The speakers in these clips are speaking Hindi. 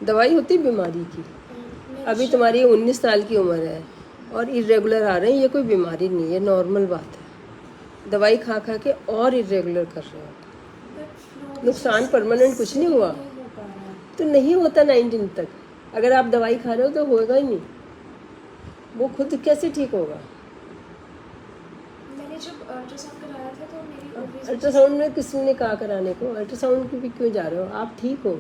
दवाई होती है बीमारी की। अभी तुम्हारी 19 साल की उम्र है और इरेगुलर आ रहे हैं, ये कोई बीमारी नहीं है, नॉर्मल बात है। दवाई खा खा के और इरेगुलर कर रहे हो, नुकसान परमानेंट कुछ नहीं हुआ तो नहीं होता 19 तक। अगर आप दवाई खा रहे हो तो होगा ही नहीं, वो खुद कैसे ठीक होगा। मैंने जब अल्ट्रासाउंड कराया था तो मेरी अल्ट्रासाउंड में किसी ने कहा कराने को, अल्ट्रासाउंड की भी क्यों जा रहे हो, आप ठीक हो।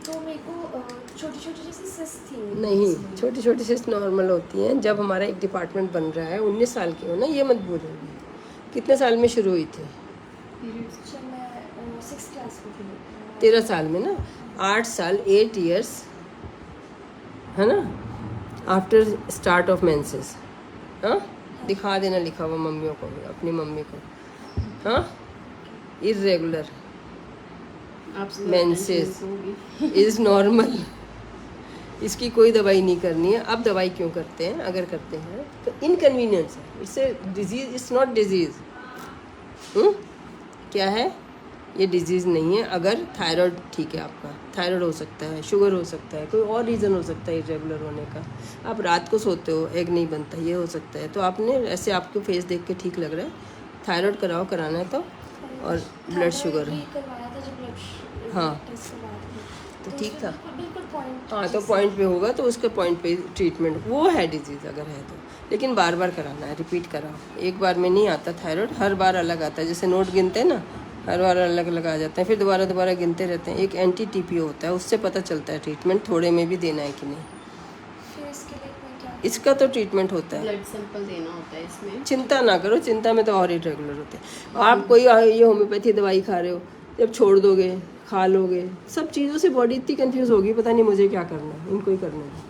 तो मेरे को छोटी छोटी जैसी सिस्ट थी। नहीं, छोटी छोटी सिस्ट नॉर्मल होती हैं जब हमारा एक डिपार्टमेंट बन रहा है। 19 साल की हो ना, ये मत भूलोगे। कितने साल में शुरू हुई थी? जब मैं 6th क्लास में थी। 13 साल में ना, 8 साल 8 ईयर्स है ना, आफ्टर स्टार्ट ऑफ मेंसेस। हाँ, दिखा देना लिखा हुआ मम्मियों को भी, अपनी मम्मी को। हाँ, इरेगुलर मेंसेस इज नॉर्मल, इसकी कोई दवाई नहीं करनी है। अब दवाई क्यों करते हैं? अगर करते हैं तो इनकन्वीनियंस है, it's a disease, it's not disease. क्या है ये? डिजीज़ नहीं है। अगर थायराइड ठीक है आपका, थायराइड हो सकता है, शुगर हो सकता है, कोई और रीज़न हो सकता है इरेगुलर होने का। आप रात को सोते हो, एग नहीं बनता, ये हो सकता है। तो आपने ऐसे आपको फेस देख के ठीक लग रहा है, थायराइड कराओ, कराना है तो, और ब्लड शुगर है। हाँ तो ठीक था। हाँ तो पॉइंट पे होगा तो उसके पॉइंट पे ट्रीटमेंट, वो है डिजीज़ अगर है तो। लेकिन बार बार कराना है, रिपीट कराओ। एक बार में नहीं आता थायराइड, हर बार अलग आता है। जैसे नोट गिनते हैं ना, हर बार अलग अलग आ जाते हैं, फिर दोबारा गिनते रहते हैं। एक एंटी टीपीओ होता है, उससे पता चलता है ट्रीटमेंट थोड़े में भी देना है कि नहीं। फिर इसके लिए मैं क्या? इसका तो ट्रीटमेंट होता है, ब्लड सैंपल देना होता है इसमें। चिंता ना करो, चिंता में तो और इरेगुलर होते हैं। आप कोई ये होम्योपैथी दवाई खा रहे हो, जब छोड़ दोगे, खा लोगे, सब चीज़ों से बॉडी इतनी कंफ्यूज होगी, पता नहीं मुझे क्या करना है, इनको ही करना है।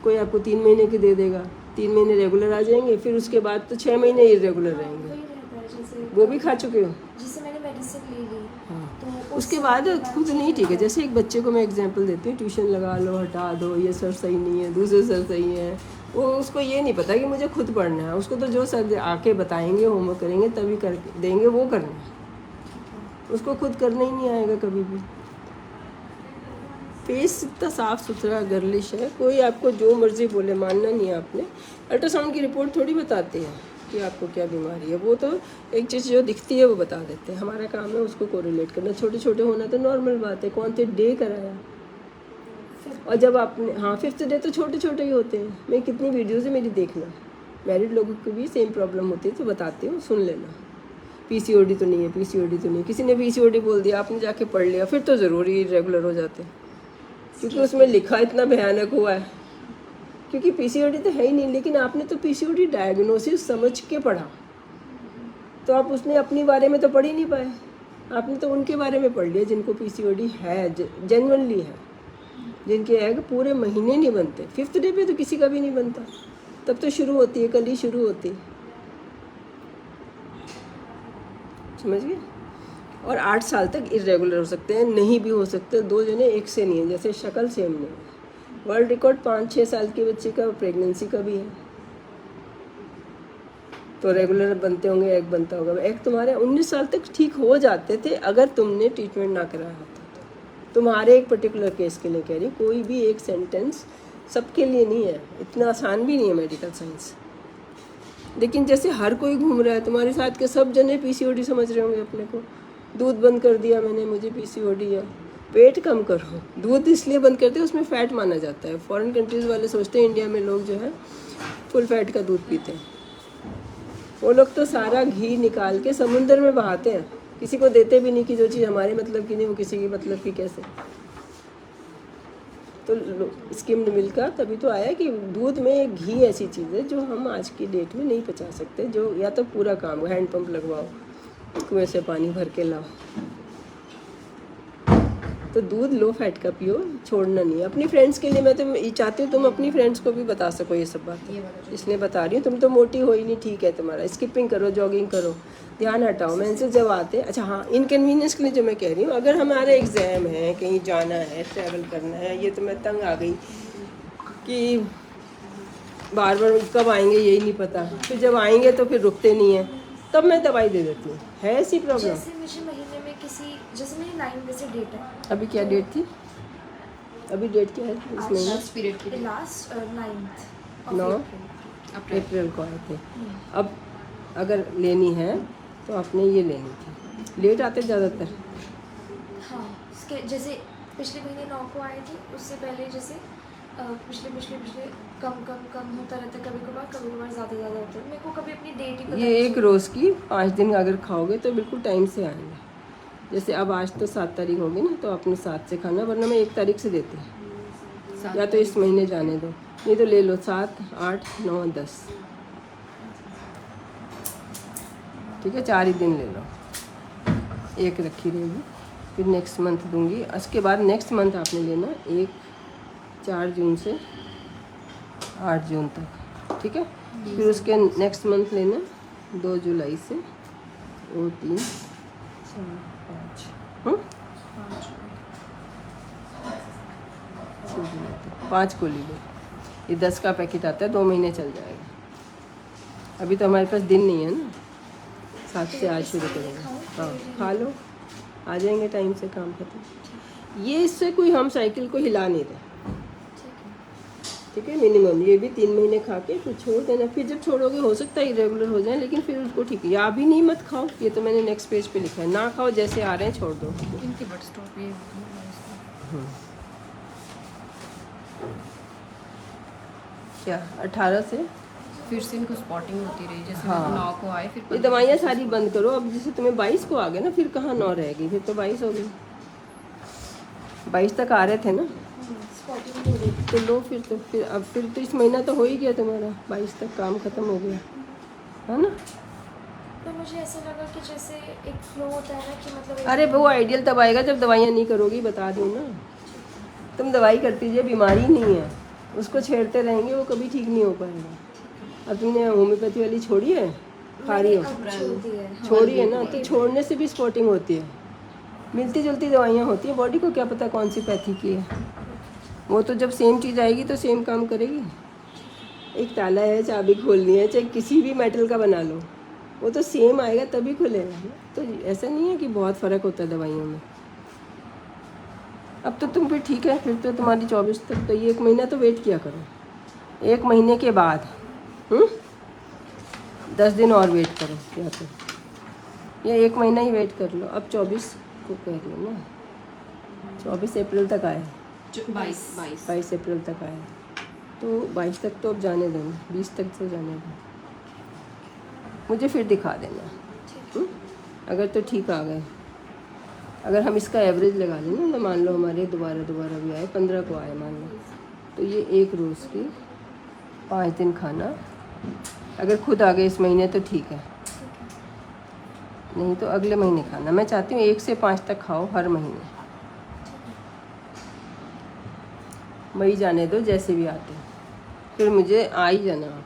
कोई आपको 3 महीने की दे देगा, 3 महीने रेगुलर आ जाएंगे, फिर उसके बाद तो 6 महीने इरेगुलर रहेंगे। वही रहता है जैसे वो भी खा चुके हो? जिससे मैंने मेडिसिन ले ली। हाँ, तो उसके बाद खुद नहीं ठीक है। जैसे एक बच्चे को मैं एग्जांपल देती हूँ, ट्यूशन लगा लो, हटा दो, ये सर सही नहीं है, दूसरे सर सही है, वो उसको ये नहीं पता कि मुझे खुद पढ़ना है। उसको तो जो सर आके बताएंगे, होमवर्क करेंगे तभी कर देंगे, वो करना है। उसको खुद करना ही नहीं आएगा कभी भी। फेस इतना साफ़ सुथरा गर्लिश है, कोई आपको जो मर्ज़ी बोले, मानना नहीं है आपने। अल्ट्रासाउंड की रिपोर्ट थोड़ी बताते हैं कि आपको क्या बीमारी है, वो तो एक चीज़ जो दिखती है वो बता देते हैं। हमारा काम है उसको कोरिलेट करना। छोटे छोटे होना तो नॉर्मल बात है, कौन से डे कराया। और जब आपने, हाँ 5th डे तो छोटे छोटे ही होते हैं। मैं कितनी वीडियोज़ है मेरी, देखना। मैरिड लोगों को भी सेम प्रॉब्लम होती है तो बताती हूँ, सुन लेना। पीसीओडी तो नहीं है, पीसीओडी तो नहीं, किसी ने पीसीओडी बोल दिया, आपने जाके पढ़ लिया, फिर तो ज़रूरी रेगुलर हो जाते हैं, क्योंकि उसमें लिखा इतना भयानक हुआ है। क्योंकि पीसीओडी तो है ही नहीं, लेकिन आपने तो पीसीओडी डायग्नोसिस समझ के पढ़ा, तो आप उसने अपने बारे में तो पढ़ ही नहीं पाए। आपने तो उनके बारे में पढ़ लिया जिनको पीसीओडी है, जेन्युइनली है, जिनके एग पूरे महीने नहीं बनते। 5th डे पे तो किसी का भी नहीं बनता, तब तो शुरू होती है, कल ही शुरू होती है, समझ गए। और 8 साल तक इरेगुलर हो सकते हैं, नहीं भी हो सकते। 2 जने एक से नहीं है, जैसे शक्ल सेम नहीं है। वर्ल्ड रिकॉर्ड 5-6 साल के बच्चे का प्रेगनेंसी का भी है, तो रेगुलर बनते होंगे, एग बनता होगा। एग तुम्हारे 19 साल तक ठीक हो जाते थे अगर तुमने ट्रीटमेंट ना कराया होता तो। तुम्हारे एक पर्टिकुलर केस के लिए कह रही, कोई भी एक सेंटेंस सबके लिए नहीं है, इतना आसान भी नहीं है मेडिकल साइंस। लेकिन जैसे हर कोई घूम रहा है, तुम्हारे साथ के सब जने पीसीओडी समझ रहे होंगे अपने को। दूध बंद कर दिया मैंने, मुझे पीसीओडी है। पेट कम करो, दूध इसलिए बंद करते हैं उसमें फ़ैट माना जाता है। फॉरेन कंट्रीज़ वाले सोचते हैं इंडिया में लोग जो है फुल फैट का दूध पीते हैं। वो लोग तो सारा घी निकाल के समुंदर में बहाते हैं, किसी को देते भी नहीं कि जो चीज़ हमारे मतलब की नहीं वो किसी की मतलब की कैसे। तो स्किम्ड मिल्क का तभी तो आया कि दूध में घी ऐसी चीज़ है जो हम आज की डेट में नहीं पचा सकते, जो या तो पूरा काम हैंड पंप लगवाओ, कुएं से पानी भर के लाओ। तो दूध लो फैट का पियो, छोड़ना नहीं है। अपनी फ्रेंड्स के लिए मैं तो ये चाहती हूँ तुम अपनी फ्रेंड्स को भी बता सको ये सब बातें, इसलिए बता रही हूँ। तुम तो मोटी हो ही नहीं, ठीक है तुम्हारा, स्किपिंग करो, जॉगिंग करो, ध्यान हटाओ। मैं इनसे जब आते, अच्छा हाँ, इनकन्वीनियंस के लिए जो मैं कह रही हूँ, अगर हमारे एग्ज़ाम है, कहीं जाना है, ट्रैवल करना है, ये तो मैं तंग आ गई कि बार बार कब आएंगे यही नहीं पता, फिर जब आएंगे तो फिर रुकते नहीं हैं, तब मैं दवाई दे देती हूँ। है ऐसी प्रॉब्लम? जैसे मुझे महीने में किसी, जैसे मेरी 9 वैसे डेट है, अभी क्या डेट थी? अभी डेट क्या है इस महीने? लास्ट पीरियड की लास्ट 9th 9 अप्रैल को आए थे। अब अगर लेनी है तो आपने ये लेनी थी। लेट आते ज़्यादातर। हाँ, उसके जैसे पिछले महीने 9 को आए थे, उससे पहले जैसे पिछले कम होता रहता है, कभी कभार ज़्यादा होता है। मेरे को कभी अपनी डेट ही पता ये एक रोज़ की 5 दिन अगर खाओगे तो बिल्कुल टाइम से आएंगे। जैसे अब आज तो 7 तारीख होगी ना, तो आपने 7 से खाना, वरना मैं 1 तारीख से देती हूँ। या तो इस महीने जाने दो, नहीं तो ले लो 7, 8, 9, 10। ठीक है, 4 ही दिन ले लो, एक रखी रहेगी, फिर नेक्स्ट मंथ दूंगी। उसके बाद नेक्स्ट मंथ आपने लेना 4 जून से 8 जून तक। ठीक है, फिर उसके नेक्स्ट मंथ लेना 2 जुलाई से और 3, 4, 5 5 को ले लो। ये 10 का पैकेट आता है, 2 महीने चल जाएगा। अभी तो हमारे पास दिन नहीं है ना, 7 से आज शुरू करेंगे। हाँ, खा लो, आ जाएंगे टाइम से, काम खत्म। ये इससे कोई हम साइकिल को हिला नहीं रहे। ठीक है, मिनिमम ये भी 3 महीने खा के फिर छोड़ देना। फिर जब छोड़ोगे हो सकता है इरेगुलर हो जाए, लेकिन फिर उसको ठीक है। या अभी नहीं मत खाओ, ये तो मैंने नेक्स्ट पेज पे लिखा है, ना खाओ, जैसे आ रहे हैं छोड़ दो। इनकी बट स्टॉप ये क्या 18 से फिर से इनको स्पॉटिंग होती रही, जैसे हाँ। 9 को आए फिर ये दवाइयाँ सारी बंद करो। अब जैसे तुम्हें 22 को आ गए ना, फिर कहाँ 9 रहेगी, फिर तो 22 हो गई। 22 तक आ रहे थे ना, स्पॉटिंग हो रही थी। तो लो फिर। तो फिर अब फिर तो इस महीना तो हो ही गया तुम्हारा, 22 तक काम खत्म हो गया, है ना। तो मुझे ऐसा लगा कि जैसे एक फ्लो होता है ना, कि मतलब अरे वो आइडियल तब आएगा जब दवाइयाँ नहीं करोगी, बता दूँ ना। तुम दवाई करती है, बीमारी नहीं है, उसको छेड़ते रहेंगे, वो कभी ठीक नहीं हो पाएगा। अब तुमने होम्योपैथी वाली छोड़ी है, खा रही हो, छोड़ी है ना, तो छोड़ने से भी स्पॉटिंग होती है। मिलती जुलती दवाइयाँ होती हैं, बॉडी को क्या पता कौन सी पैथी की है। वो तो जब सेम चीज़ आएगी तो सेम काम करेगी। एक ताला है, चाबी खोलनी है, चाहे किसी भी मेटल का बना लो, वो तो सेम आएगा तभी खुलेगा। तो ऐसा नहीं है कि बहुत फ़र्क होता है दवाइयों में। अब तो तुम फिर ठीक है, फिर तो तुम्हारी 24 तक, तो ये 1 महीना तो वेट किया करो। 1 महीने के बाद 10 दिन और वेट करो, या तो ये 1 महीना ही वेट कर लो। अब 24 को कह लो ना, 24 अप्रैल तक आए, 22 अप्रैल तक आए, तो 22 तक तो अब जाने दो, 20 तक तो जाने दो। मुझे फिर दिखा देना, अगर तो ठीक आ गए। अगर हम इसका एवरेज लगा लें ना, मान लो हमारे दोबारा भी आए, 15 को आए मान लो, तो ये एक रोज़ की 5 दिन खाना अगर खुद आ गए इस महीने तो ठीक है, नहीं तो अगले महीने खाना। मैं चाहती हूँ 1 से 5 तक खाओ हर महीने। मई जाने दो, जैसे भी आते, फिर मुझे आ ही जाना आप।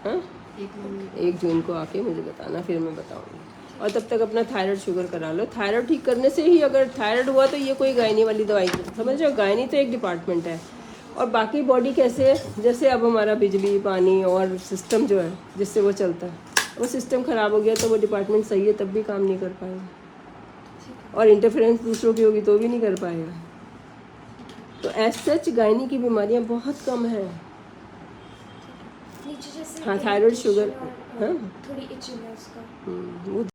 हाँ, 1 जून को आके मुझे बताना, फिर मैं बताऊँगी। और तब तक अपना थायराइड शुगर करा लो। थायराइड ठीक करने से ही अगर थायराइड हुआ तो ये कोई गायनी वाली दवाई, समझ रहे हो, गायनी तो एक डिपार्टमेंट है, और बाकी बॉडी कैसे है, जैसे अब हमारा बिजली पानी और सिस्टम जो है जिससे वो चलता है, वो सिस्टम ख़राब हो गया तो वो डिपार्टमेंट सही है तब भी काम नहीं कर पाएगा, और इंटरफेरेंस दूसरों की होगी तो भी नहीं कर पाएगा। तो एज सच गायनी की बीमारियाँ बहुत कम है। नीचे जैसे हाँ, थायराइड शुगर, हाँ, थोड़ी इचिंग है उसका। वो